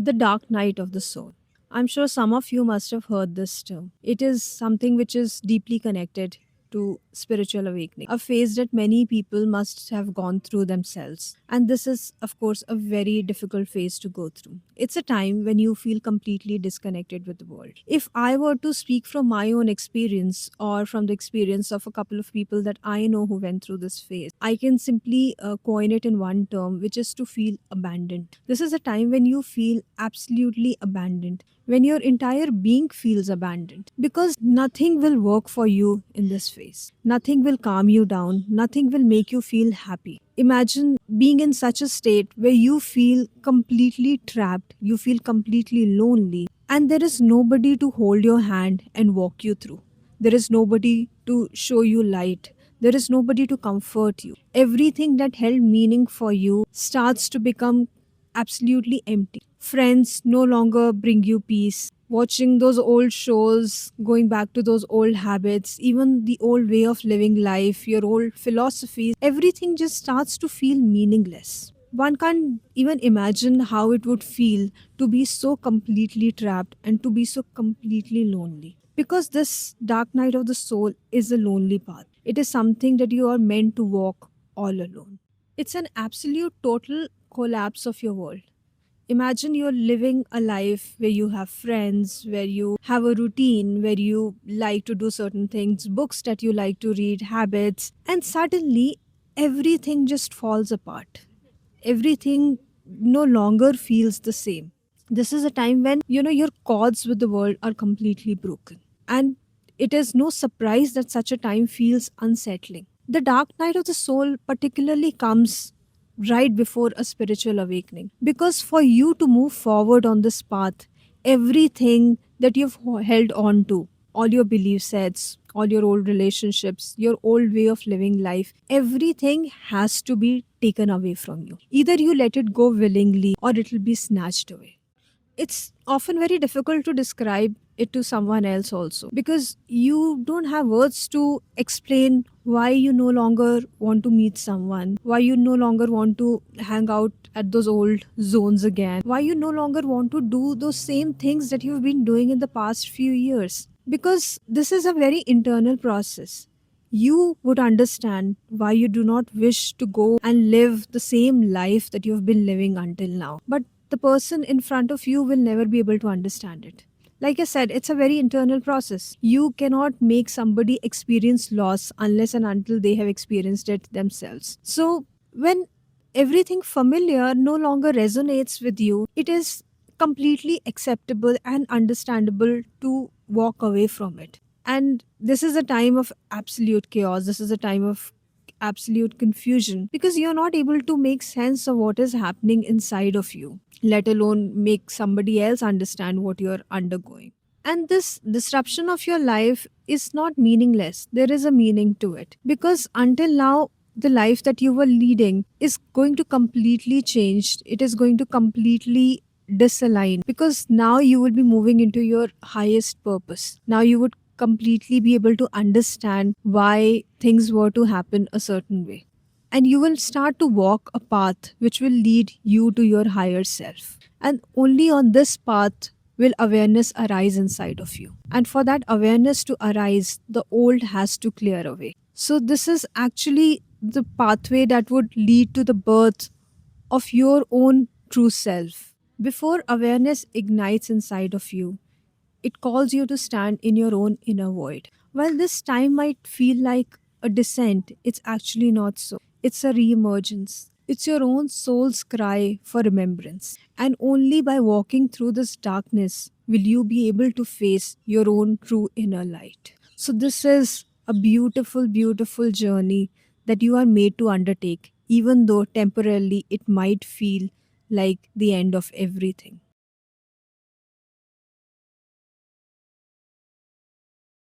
The dark night of the soul. I'm sure some of you must have heard this term. It is something which is deeply connected to spiritual awakening, a phase that many people must have gone through themselves. And this is, of course, a very difficult phase to go through. It's a time when you feel completely disconnected with the world. If I were to speak from my own experience or from the experience of a couple of people that I know who went through this phase, I can simply coin it in one term, which is to feel abandoned. This is a time when you feel absolutely abandoned, when your entire being feels abandoned, because nothing will work for you in this phase. Nothing will calm you down, nothing will make you feel happy. Imagine being in such a state where you feel completely trapped, you feel completely lonely, and there is nobody to hold your hand and walk you through. There is nobody to show you light. There is nobody to comfort you. Everything that held meaning for you starts to become absolutely empty. Friends no longer bring you peace. Watching those old shows, going back to those old habits, even the old way of living life, your old philosophies, everything just starts to feel meaningless. One can't even imagine how it would feel to be so completely trapped and to be so completely lonely. Because this dark night of the soul is a lonely path. It is something that you are meant to walk all alone. It's an absolute total collapse of your world. Imagine you're living a life where you have friends, where you have a routine, where you like to do certain things, books that you like to read, habits, and suddenly everything just falls apart. Everything no longer feels the same. This is a time when your cords with the world are completely broken. And it is no surprise that such a time feels unsettling. The dark night of the soul particularly comes right before a spiritual awakening, because for you to move forward on this path, everything that you've held on to, all your belief sets, all your old relationships, your old way of living life, everything has to be taken away from you. Either you let it go willingly or it will be snatched away. It's often very difficult to describe it to someone else also, because you don't have words to explain why you no longer want to meet someone, why you no longer want to hang out at those old zones again, why you no longer want to do those same things that you've been doing in the past few years, because this is a very internal process. You would understand why you do not wish to go and live the same life that you've been living until now. But the person in front of you will never be able to understand it. Like I said, it's a very internal process. You cannot make somebody experience loss unless and until they have experienced it themselves. So, when everything familiar no longer resonates with you, it is completely acceptable and understandable to walk away from it. And this is a time of absolute chaos. This is a time of absolute confusion, because you're not able to make sense of what is happening inside of you, let alone make somebody else understand what you're undergoing. And this disruption of your life is not meaningless. There is a meaning to it, because until now, the life that you were leading is going to completely change. It is going to completely disalign, because now you will be moving into your highest purpose. Now you would completely be able to understand why things were to happen a certain way. And you will start to walk a path which will lead you to your higher self. And only on this path will awareness arise inside of you. And for that awareness to arise, the old has to clear away. So, this is actually the pathway that would lead to the birth of your own true self. Before awareness ignites inside of you, it calls you to stand in your own inner void. While this time might feel like a descent, it's actually not so. It's a re-emergence. It's your own soul's cry for remembrance. And only by walking through this darkness will you be able to face your own true inner light. So, this is a beautiful, beautiful journey that you are made to undertake, even though temporarily it might feel like the end of everything.